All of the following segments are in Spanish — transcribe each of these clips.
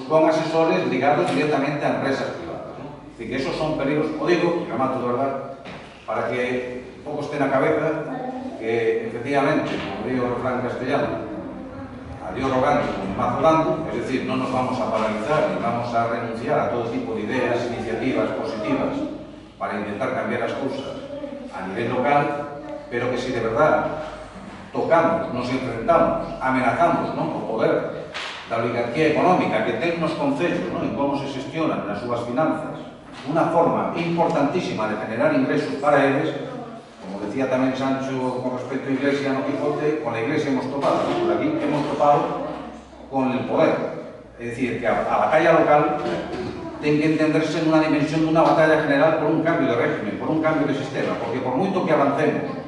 con asesores ligados directamente a empresas privadas, ¿no? Es decir, que esos son peligros, o digo, y remato de verdad, para que un poco esté en la cabeza que, efectivamente, como digo el refrán castellano, a Dios rogando como mazo dando, es decir, no nos vamos a paralizar ni vamos a renunciar a todo tipo de ideas, iniciativas positivas para intentar cambiar las cosas a nivel local, pero que si de verdad tocamos, nos enfrentamos, amenazamos, ¿no?, o poder da oligarquía económica que ten nos concellos, ¿no?, en como se xestionan nas súas finanzas, unha forma importantísima de generar ingresos para eles, como decía tamén Sancho con respecto a Iglesia no Quijote, con la Iglesia hemos topado, ¿no? Por aquí hemos topado con el poder. Es decir, que a batalla local ten que entenderse en unha dimensión dunha batalla general por un cambio de régimen, por un cambio de sistema, porque por moito que avancemos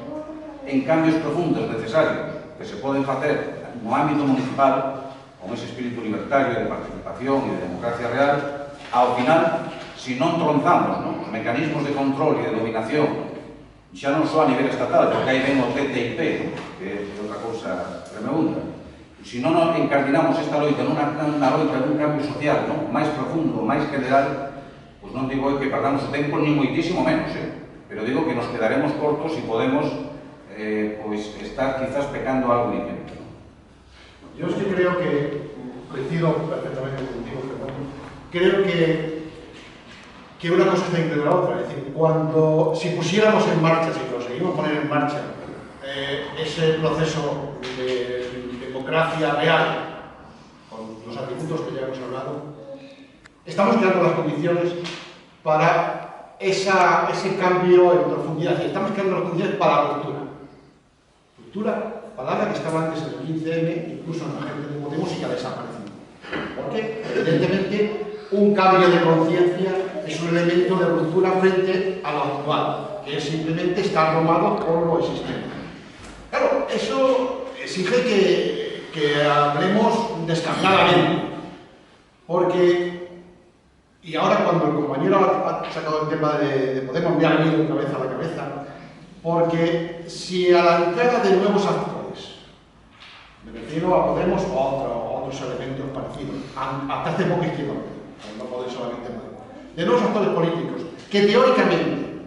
en cambios profundos necesarios que se poden facer no ámbito municipal, con ese espírito libertario de participación e de democracia real, ao final, si non tronzamos, ¿no?, os mecanismos de control e de dominación, xa non só a nivel estatal, porque aí ven o TTIP, ¿no?, que é outra cousa tremenda. Si non encardinamos esta loita nunha loita dun cambio social, ¿no?, máis profundo, máis general, pois non digo que perdamos o tempo, ni moitísimo menos, pero digo que nos quedaremos cortos e podemos pois estar quizás pecando algo de tiempo. Yo es que creo que, coincido perfectamente contigo, Fernando, creo que una cosa está incluida a la otra. Es decir, si pusiéramos en marcha, si conseguimos poner en marcha ese proceso de democracia real, con los atributos que ya hemos hablado, estamos creando las condiciones para ese cambio en profundidad. Estamos creando las condiciones para la ruptura. Ruptura, palabra que estaba antes en el 15M, incluso en la gente de Podemos, y que ha desaparecido. Porque, evidentemente, un cambio de conciencia es un elemento de ruptura frente a lo actual, que es simplemente estar domado por lo existente. Claro, eso exige que hablemos descarnadamente, porque, y ahora cuando el compañero ha sacado el tema de Podemos, me ha venido otra vez a la cabeza, porque si a la entrada de nuevos actores, me refiero a Podemos o a otros elementos parecidos, hasta hace poco izquierda, no podéis solamente mal, de nuevos actores políticos, que teóricamente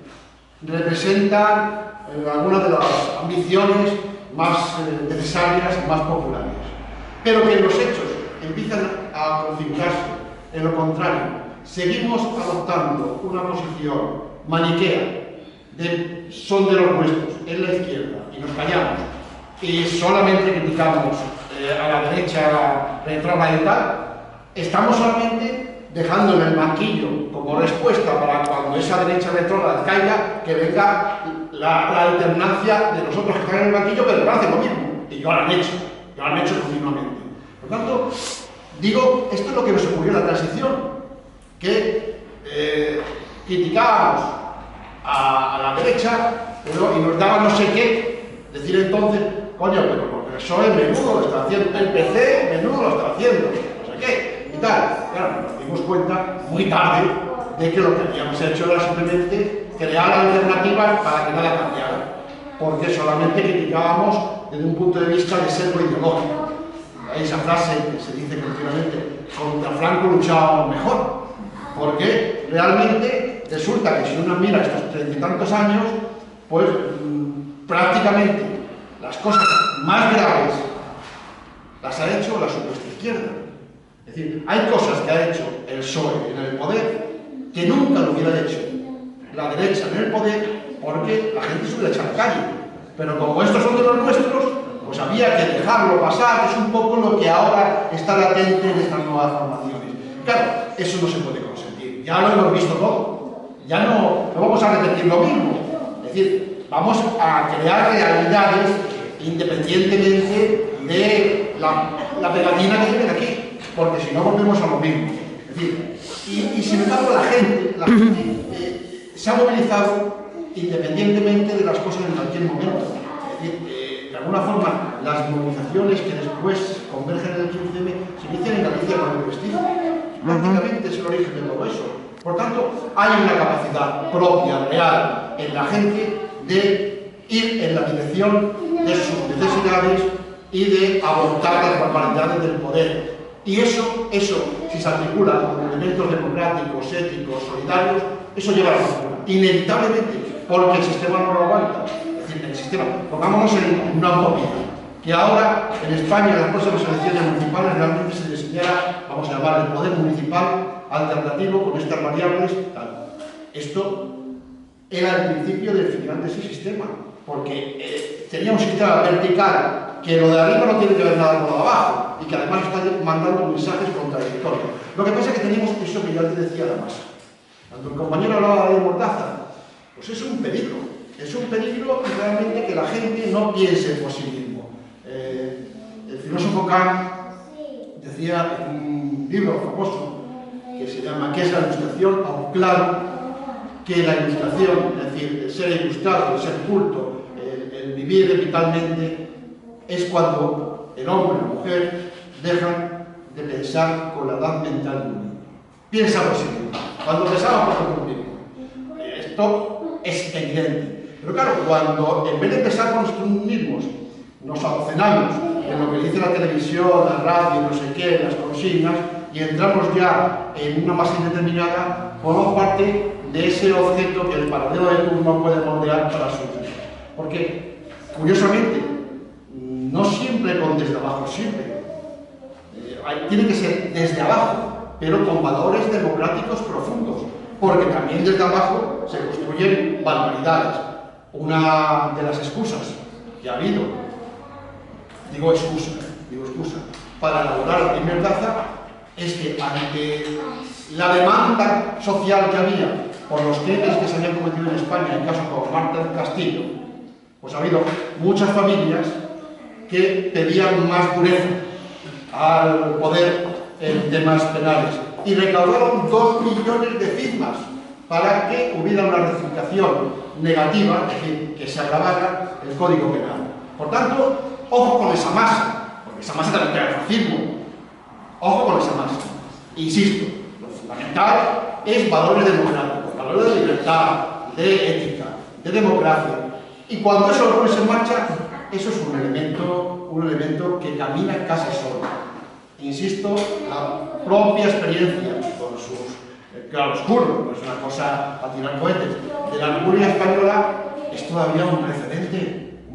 representan algunas de las ambiciones más necesarias y más populares, pero que en los hechos empiezan a configurarse en lo contrario. Seguimos adoptando una posición maniquea son de los nuestros, en la izquierda, y nos callamos, y solamente criticamos a la derecha retrógrada y tal, estamos solamente dejando en el banquillo como respuesta para cuando esa derecha retrógrada caiga, que venga la alternancia de nosotros que están en el banquillo, pero que hacen lo mismo, y yo lo han hecho continuamente. Por tanto, digo, esto es lo que nos ocurrió en la transición, que criticábamos a la derecha, pero, y nos daba no sé qué, decir entonces, coño, pero porque el PSOE menudo lo está haciendo, el PC menudo lo está haciendo, no sé qué, y tal. Claro, nos dimos cuenta muy tarde de que lo que habíamos hecho era simplemente crear alternativas para que nada cambiara, porque solamente criticábamos desde un punto de vista de sesgo ideológico. Esa frase que se dice continuamente, contra Franco luchábamos mejor, porque realmente resulta que si uno mira estos 30 y tantos años, pues prácticamente las cosas más graves las ha hecho la supuesta izquierda. Es decir, hay cosas que ha hecho el PSOE en el poder que nunca lo hubiera hecho la derecha en el poder, porque la gente se hubiera echado a la calle. Pero como estos son de los nuestros, pues había que dejarlo pasar, que es un poco lo que ahora está latente en estas nuevas formaciones. Claro, eso no se puede consentir, ya lo hemos visto todo, ya no vamos a repetir lo mismo. Es decir, vamos a crear realidades independientemente de la pegatina que tienen aquí, porque si no volvemos a lo mismo. Es decir, y sin embargo la gente se ha movilizado independientemente de las cosas en cualquier momento. Es decir, de alguna forma, las movilizaciones que después convergen en el 15M se inician en Galicia con el vestido. Prácticamente es el origen de todo eso. Por tanto, hay una capacidad propia, real, en la gente de ir en la dirección de sus necesidades y de abortar las barbaridades del poder. Y eso, si se articula con elementos democráticos, éticos, solidarios, eso lleva a la ruptura, inevitablemente, porque el sistema no lo aguanta. Es decir, el sistema, pongámonos en una utopía, que ahora en España, en las próximas elecciones municipales, realmente se diseñara, vamos a llamar, el poder municipal alternativo con estas variables, tal. Esto era el principio del final de ese sistema, porque tenía un sistema vertical que lo de arriba no tiene que ver nada con lo de abajo y que además está mandando mensajes contradictorios. Lo que pasa es que tenemos eso que yo antes decía de la masa. Cuando el compañero hablaba de Mordaza, pues es un peligro realmente que la gente no piense por sí mismo. El filósofo Kant decía en un libro famoso que se llama ¿Qué es la ilustración? Aún claro que la ilustración, es decir, el ser ilustrado, el ser culto, el vivir vitalmente, es cuando el hombre y la mujer dejan de pensar con la edad mental de un niño. Piensa por sí mismo. Cuando pensamos por nosotros mismos. Esto es evidente. Pero claro, cuando en vez de pensar por nosotros mismos, nos abocenamos en lo que dice la televisión, la radio, no sé qué, las consignas, y entramos ya en una masa indeterminada, formamos parte de ese objeto que el paradero de turno puede moldear para su vida. Porque, curiosamente, no siempre con desde abajo, siempre. Tiene que ser desde abajo, pero con valores democráticos profundos, porque también desde abajo se construyen barbaridades. Una de las excusas que ha habido, digo excusa, para elaborar la primera taza, es que ante la demanda social que había por los crímenes que se habían cometido en España, en casos como Marta del Castillo, pues ha habido muchas familias que pedían más dureza al poder en temas penales y recaudaron 2 millones de firmas para que hubiera una rectificación negativa, es decir, que se agravara el Código Penal. Por tanto, ojo con esa masa, porque esa masa también trae el fascismo. Ojo con esa masa. Insisto, lo fundamental es valores democráticos, valores de libertad, de ética, de democracia. Y cuando eso lo pones en marcha, eso es un elemento que camina casi solo. Insisto, la propia experiencia con sus claroscuros, no es una cosa a tirar cohetes, de la República Española es todavía un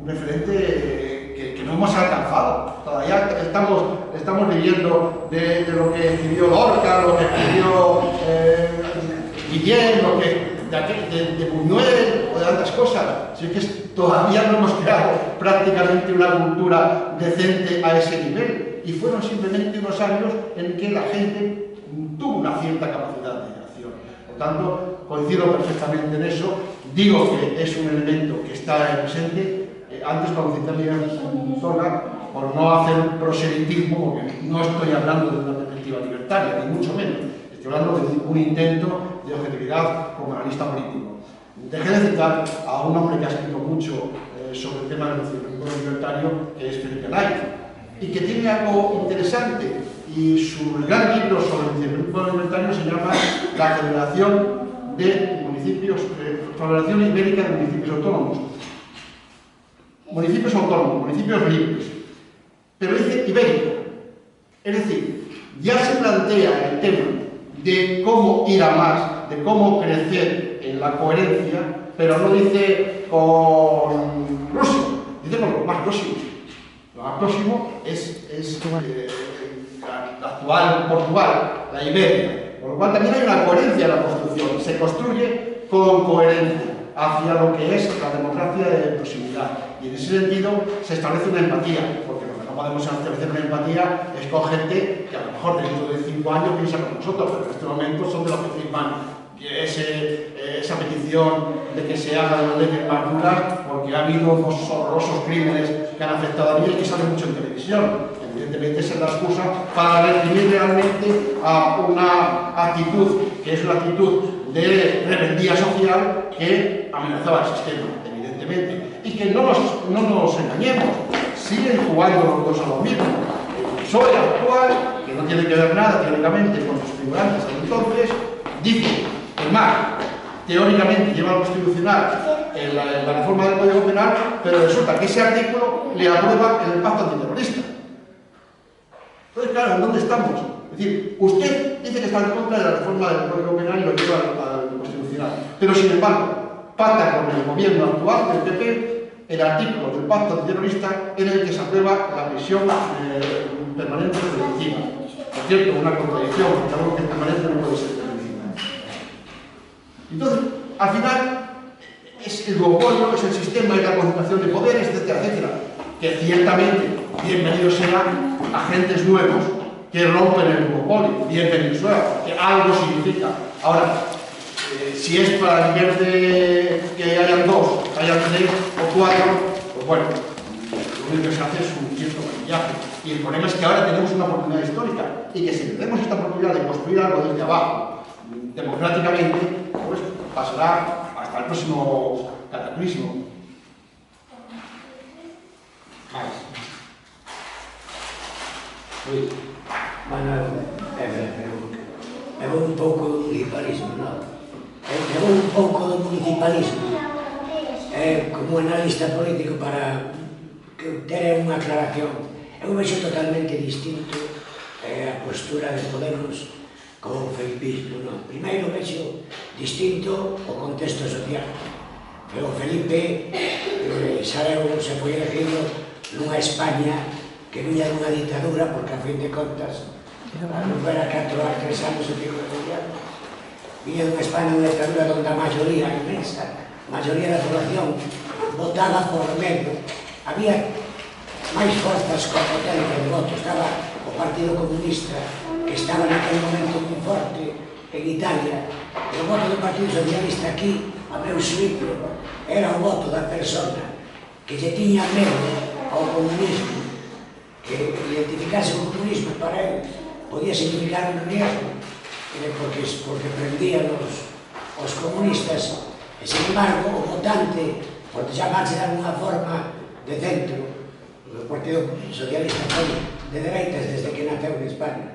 referente que no hemos alcanzado. Todavía estamos viviendo de lo que escribió Lorca, lo que escribió Guillén, de Buñuel o de tantas cosas. Así que todavía no hemos creado prácticamente una cultura decente a ese nivel. Y fueron simplemente unos años en que la gente tuvo una cierta capacidad de acción. Por tanto, coincido perfectamente en eso. Digo que es un elemento que está presente. Antes, cuando cité a Miguel Zola, por no hacer proselitismo, porque no estoy hablando de una perspectiva libertaria, ni mucho menos. Estoy hablando de un intento de objetividad como analista político. Dejé de citar a un hombre que ha escrito mucho sobre el tema del nacionalismo libertario, que es Felipe Laiz, y que tiene algo interesante, y su gran libro sobre el nacionalismo libertario se llama La Federación de Municipios, Federación Ibérica de Municipios Autónomos. Municipios autónomos, municipios libres, pero dice ibérico. Es decir, ya se plantea el tema de cómo ir a más, de cómo crecer en la coherencia, pero no dice con Rusia, dice con lo más próximo. Lo más próximo es la actual Portugal, la Iberia, por lo cual también hay una coherencia en la construcción, se construye con coherencia hacia lo que es la democracia de proximidad. Y en ese sentido se establece una empatía, porque lo que no podemos establecer una empatía es con gente que a lo mejor dentro de 5 años piensa con nosotros, pero en este momento son de los que firman esa petición de que se hagan las leyes más duras, porque ha habido unos horrorosos crímenes que han afectado a mí y que salen mucho en televisión. Evidentemente esa es la excusa para reprimir realmente a una actitud que es una actitud de rebeldía social que amenazaba el sistema, evidentemente. Y que no nos engañemos, siguen jugando los dos a lo mismo. El PSOE actual, que no tiene que ver nada teóricamente con sus figurantes entonces, dice que Mar teóricamente lleva al constitucional la reforma del Código Penal, pero resulta que ese artículo le aprueba en el pacto antiterrorista. Entonces, claro, ¿en dónde estamos? Es decir, usted dice que está en contra de la reforma del Código Penal y lo lleva al Constitucional, pero sin embargo, pacta con el gobierno actual del PP el artículo del pacto antiterrorista en el que se aprueba la prisión permanente preventiva. Por cierto, una contradicción, porque algo que es permanente no puede ser preventiva. Entonces, al final, es el duopolio, es el sistema, es la concentración de poderes, etcétera, etcétera. Que ciertamente, bienvenidos serán agentes nuevos que rompen el duopolio, bienvenidos serán, porque algo significa. Ahora, si es para en vez de que hayan 2, hayan 3 o 4, pues bueno, lo único que se hace es un cierto maquillaje. Y el problema es que ahora tenemos una oportunidad histórica y que si tenemos esta oportunidad de construir algo desde abajo, democráticamente, pues pasará hasta el próximo cataclismo. Bueno, é un pouco do municipalismo, non? É un pouco do municipalismo. Como analista político para ter unha aclaración. Eu vexo totalmente distinto a postura de Podemos co felipismo, non? Primeiro vexo distinto o contexto social. O Felipe Sareu se foi elegido nunha España que viña dunha ditadura, porque a fin de contas non era 4 a 3 anos e pico de gobierno. Viña dunha España dunha ditadura onde a maioría inmensa, a maioría da población votaba por medio. Había máis forzas con potencia de voto. Estaba o Partido Comunista, que estaba naquele momento moi forte en Italia, e o voto do Partido Socialista aquí, a meu xuízo, era o voto da persona que lle tiña medo ao comunismo, que identificarse con o comunismo para eles podía significar un riesgo, porque prendían os comunistas, e sin embargo o votante, por chamarse de alguna forma de centro, o Partido Socialista foi de dereitas desde que naceu en España.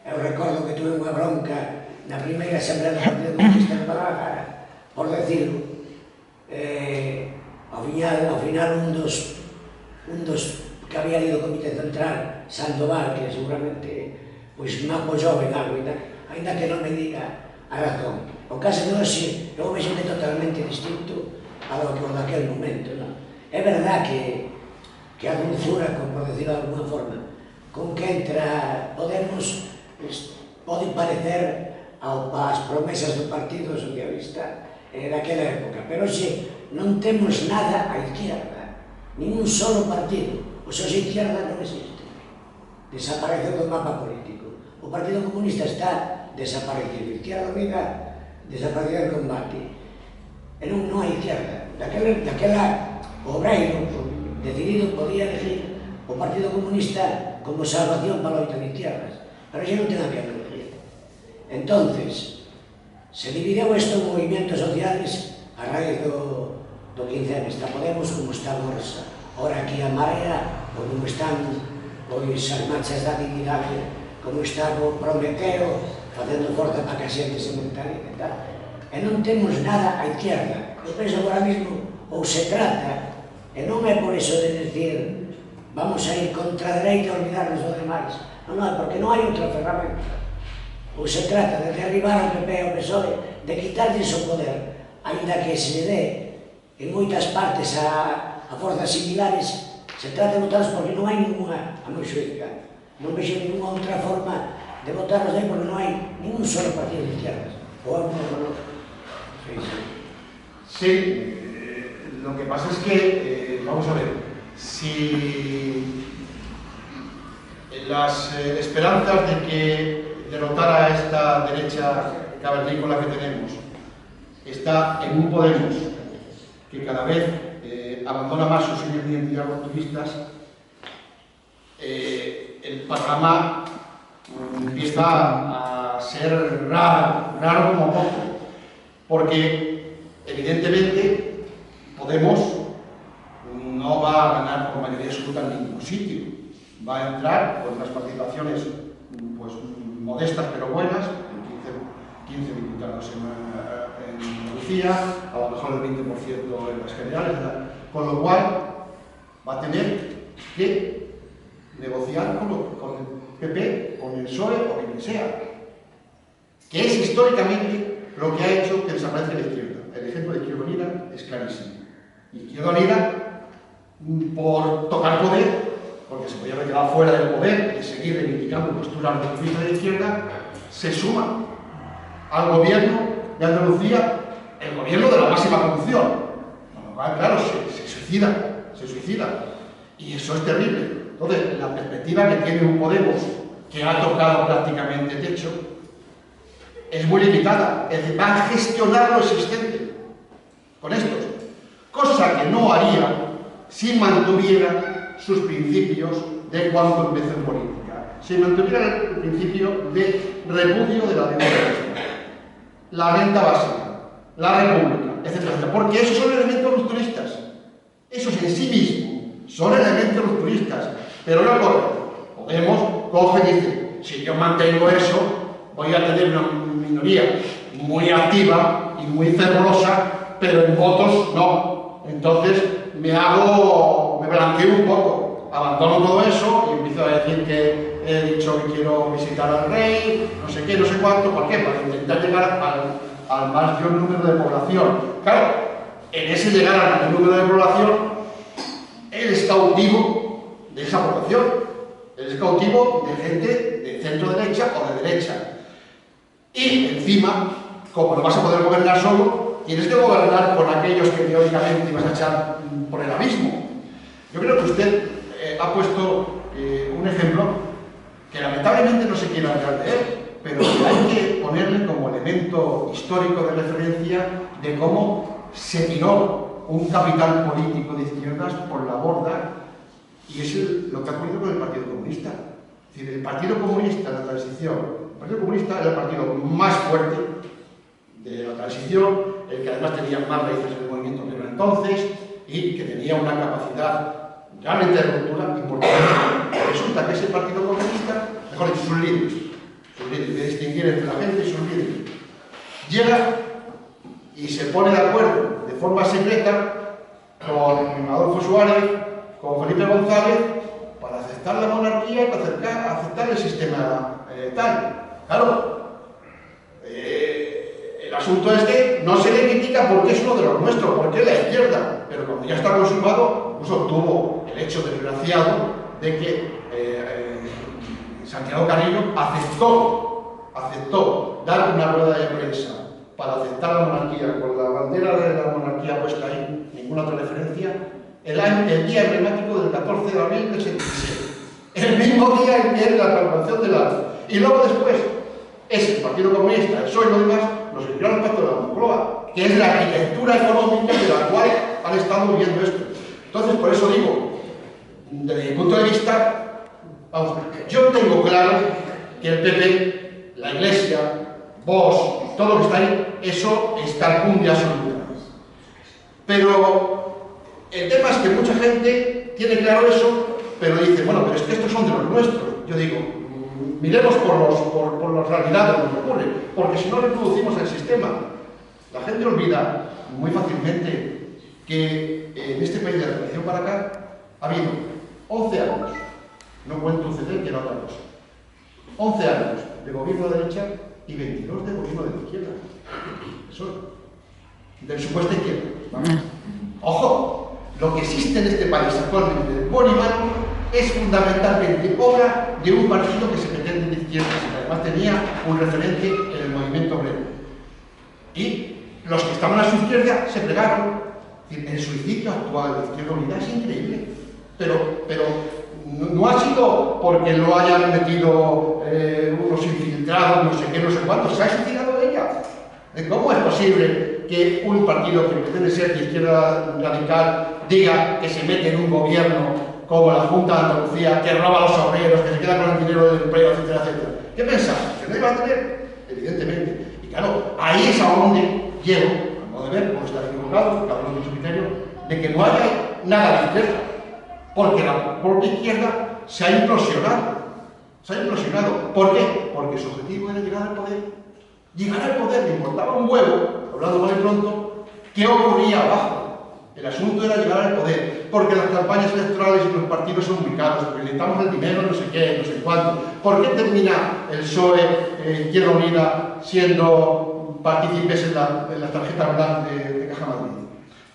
Eu recordo que tuve unha bronca na primeira asamblea do Partido Comunista en Guadalajara, por decirlo. Ao final un dos que había ido ao Comité Central, Sandoval, que seguramente me apoyou en algo, ainda que non me diga a razón. O caso de hoxe, eu me xente totalmente distinto a lo que daquel momento. É verdad que a dulzura, como por decirlo de alguna forma, con que entra Podemos, pode parecer ás promesas do Partido Socialista daquela época, pero hoxe non temos nada á izquierda, nin un solo partido. O sea, a izquierda non existe. Desapareceu do mapa político. O Partido Comunista está desaparecido. A Izquierda Unida desapareceu do combate. E non hai izquierda. Daquela obreiro decidido podía elegir o Partido Comunista como salvación para a loita de izquierdas. Pero xa non ten a que elegir. Entonces, se divideu isto en movimientos sociales a raíz do 15N. Está Podemos como está Borsa. Ora aquí a Marea, como están as marchas da dignidade, como está o Prometeo, facendo forza para que a xente se mentalice e tal. E non temos nada á izquierda. Eu penso agora mesmo, ou se trata, e non é por iso de decir vamos a ir contra a dereita e olvidarnos do demais. Non, porque non hai outra ferramenta. Ou se trata de derribar o PP e o PSOE, de quitarlles o poder, ainda que se lle dé en moitas partes a forzas similares, se trata de votarlos porque non hai ninguna, a meu xuízo, non vexo ninguna outra forma de votarlos aí porque non hai ningún solo partido de izquierdas. Ou non. Sí, lo que pasa es que, vamos a ver, si las esperanzas de que derrotara a esta derecha cavernícola que tenemos está en un Podemos que cada vez abandona más sus líneas de identidad oportunistas, el panorama empieza a ser raro como poco, porque evidentemente Podemos no va a ganar por mayoría absoluta en ningún sitio, va a entrar con unas participaciones pues, modestas pero buenas, 15 diputados en Andalucía, a lo mejor el 20% en las generales, con lo cual va a tener que negociar con el PP, con el PSOE o quien sea, que es históricamente lo que ha hecho que desaparezca la izquierda. El ejemplo de Izquierda Unida es clarísimo. Izquierda Unida, por tocar poder, porque se podía haber quedado fuera del poder y seguir reivindicando posturas de la izquierda, se suma al gobierno de Andalucía, el gobierno de la máxima corrupción. Claro, se suicida. Y eso es terrible. Entonces, la perspectiva que tiene un Podemos que ha tocado prácticamente techo es muy limitada. Es decir, va a gestionar lo existente con estos. Cosa que no haría si mantuviera sus principios de cuando empezó en política. Si mantuviera el principio de repudio de la democracia, la renta básica, la república, etcétera. Porque esos son elementos rupturistas. Esos en sí mismos son elementos rupturistas. Pero no Podemos coge y dice, si yo mantengo eso, voy a tener una minoría muy activa y muy fervorosa, pero en votos no. Entonces me blanqueo un poco, abandono todo eso y empiezo a decir que he dicho que quiero visitar al rey, no sé qué, no sé cuánto. ¿Por qué? Para intentar llegar al mayor número de población. Claro, en ese llegar al mayor número de población, él es cautivo de esa población. Él es cautivo de gente de centro derecha o de derecha. Y encima, como no vas a poder gobernar solo, tienes que gobernar con aquellos que teóricamente ibas a echar por el abismo. Yo creo que usted ha puesto un ejemplo que lamentablemente no se quiere hablar de él, pero que hay que ponerle como elemento histórico de referencia de cómo se tiró un capital político de izquierdas por la borda. Y es lo que ha ocurrido con el Partido Comunista. Es decir, el Partido Comunista de la transición, el Partido Comunista era el partido más fuerte de la transición, el que además tenía más raíces en el movimiento que era entonces y que tenía una capacidad realmente de ruptura importante. Resulta que ese Partido Comunista, mejor dicho, sus líderes, de distinguir entre la gente y sus líderes, llega y se pone de acuerdo de forma secreta con Adolfo Suárez, con Felipe González, para aceptar la monarquía y para aceptar el sistema tal. Claro, el asunto es que no se le critica porque es uno de los nuestros, porque es la izquierda, pero cuando ya está consumado, incluso tuvo el hecho desgraciado de que Santiago Carrillo aceptó dar una rueda de prensa para aceptar la monarquía, con la bandera de la monarquía puesta ahí, ninguna otra referencia, el día emblemático del 14 de abril del 76, el mismo día en que es la proclamación del alto. Y luego después es el Partido Comunista, el PSOE y lo demás, los que crearon el Pacto de la Moncloa, que es la arquitectura económica de la cual han estado viendo esto. Entonces, por eso digo, desde mi punto de vista, vamos, yo tengo claro que el PP, la Iglesia, Vox, todo lo que está ahí, eso es calcundia absoluta. Pero el tema es que mucha gente tiene claro eso, pero dice, bueno, pero es que estos son de los nuestros. Yo digo, miremos por las realidades, lo que ocurre, porque si no reproducimos el sistema. La gente olvida muy fácilmente que en este país de la transición para acá ha habido 11 años, no cuento UCD, que era otra cosa, 11 años de gobierno de derecha y 22 de gobierno de la izquierda. Eso, del supuesto izquierda. Ojo, lo que existe en este país actualmente de buen y malo es fundamentalmente obra de un partido que se pretende de izquierda y que además tenía un referente en el movimiento obrero. Y los que estaban a su izquierda se plegaron. El suicidio actual de Izquierda Unida es increíble, pero no ha sido porque lo hayan metido unos infiltrados, no sé qué, no sé cuántos, se ha suicidado ella. ¿Cómo es posible que un partido que pretende ser de izquierda radical diga que se mete en un gobierno como la Junta de Andalucía, que roba a los obreros, que se queda con el dinero del empleo, etcétera, etcétera? ¿Qué pensamos? ¿Que no iba a tener? Evidentemente. Y claro, ahí es a donde llego, a modo de ver, puedo estar equivocado, cada uno de su criterio, de que no haya nada de izquierda, porque la propia izquierda se ha implosionado. Se ha implosionado. ¿Por qué? Porque su objetivo era llegar al poder. Llegar al poder le importaba un huevo, hablando mal y pronto, qué ocurría abajo. El asunto era llegar al poder. porque las campañas electorales y los partidos son ubicados, porque necesitamos el dinero, no sé qué, no sé cuánto. ¿Por qué termina el PSOE, Izquierda Unida, siendo partícipes en la tarjeta blanca de Caja Madrid?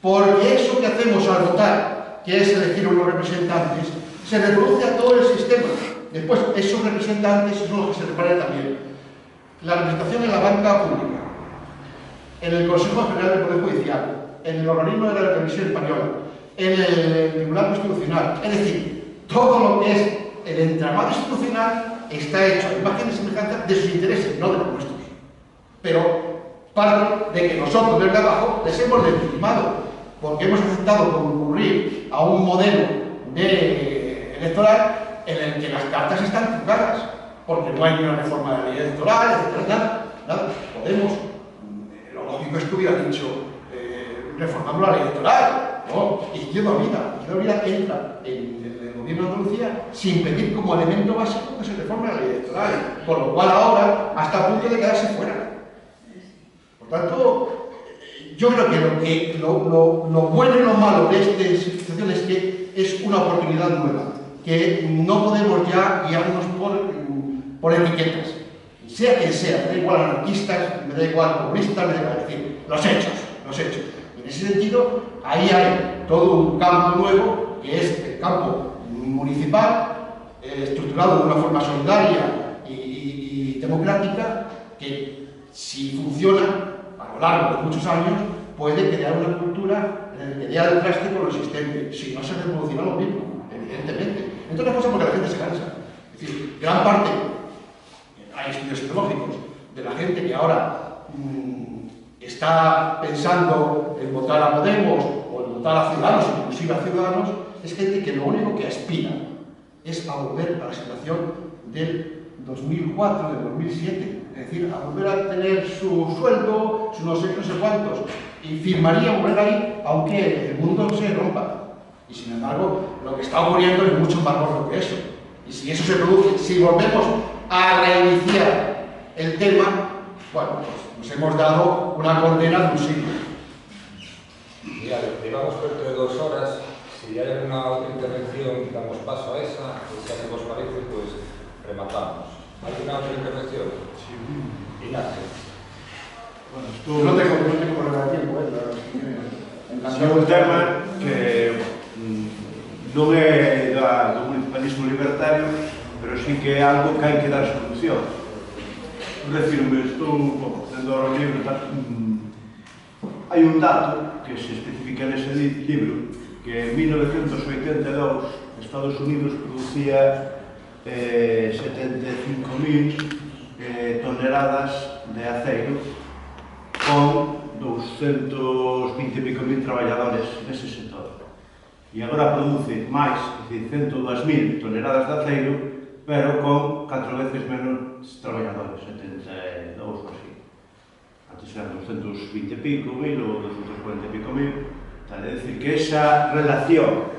Porque eso que hacemos al votar, que es elegir unos representantes, se reproduce a todo el sistema. Después, esos representantes son los que se reparan también. La representación en la banca pública, en el Consejo General del Poder Judicial, en el organismo de la Televisión Española, en el Tribunal Constitucional, es decir, todo lo que es el entramado institucional está hecho a imagen y semejanza de sus intereses, no de los nuestros. Pero parte de que nosotros desde abajo les hemos legitimado, porque hemos aceptado concurrir a un modelo electoral en el que las cartas están trucadas, porque no hay ni una reforma de la ley electoral, etcétera, nada. Podemos, lo lógico es que hubiera dicho reformando la ley electoral, ¿no? Izquierda Unida entra en el gobierno de Andalucía sin pedir como elemento básico que se reforme la ley electoral, por lo cual ahora hasta a punto de quedarse fuera. Por tanto, yo creo que lo bueno y lo malo de esta situación es que es una oportunidad nueva, que no podemos ya guiarnos por etiquetas, sea quien sea, me da igual anarquistas, me da igual comunistas, me da igual, es decir, los hechos. En ese sentido, ahí hay todo un campo nuevo, que es el campo municipal, estructurado de una forma solidaria y democrática, que si funciona a lo largo de muchos años, puede crear una cultura que dé al traste con lo existente, si no se reproducirá lo mismo, evidentemente. Entre otras cosas porque la gente se cansa. Es decir, gran parte, hay estudios psicológicos, de la gente que ahora está pensando en votar a Podemos o en votar a Ciudadanos, inclusive a Ciudadanos, es gente que lo único que aspira es a volver a la situación del 2004, del 2007, es decir, a volver a tener su sueldo, sus no sé cuántos, y firmaría volver ahí, aunque el mundo se rompa. Y sin embargo, lo que está ocurriendo es mucho más gordo que eso. Y si eso se produce, si volvemos a reiniciar el tema, bueno, pues nos hemos dado una condena de un siglo. Ya, llevamos cerca de 2 horas. Si hay alguna otra intervención, damos paso a esa. Si a os parece, pues rematamos. ¿Alguna otra intervención? Sí. Ignacio. Bueno, No tengo problema de tiempo, é un tema que non é do municipalismo libertario, pero sí que é algo que hai que dar solución. Refirme, estou dentro do libro, hai un dato que se especifica nese libro, que en 1982 Estados Unidos producía 75.000 toneladas de aceiro con 220 e pico mil traballadores nese sector. E agora produce máis, é dicir, 102.000 toneladas de aceiro, pero con 4 veces menos traballadores, 72 ou así. Antes eran 220 e pico mil ou 240 e pico mil. É dicir, que esa relación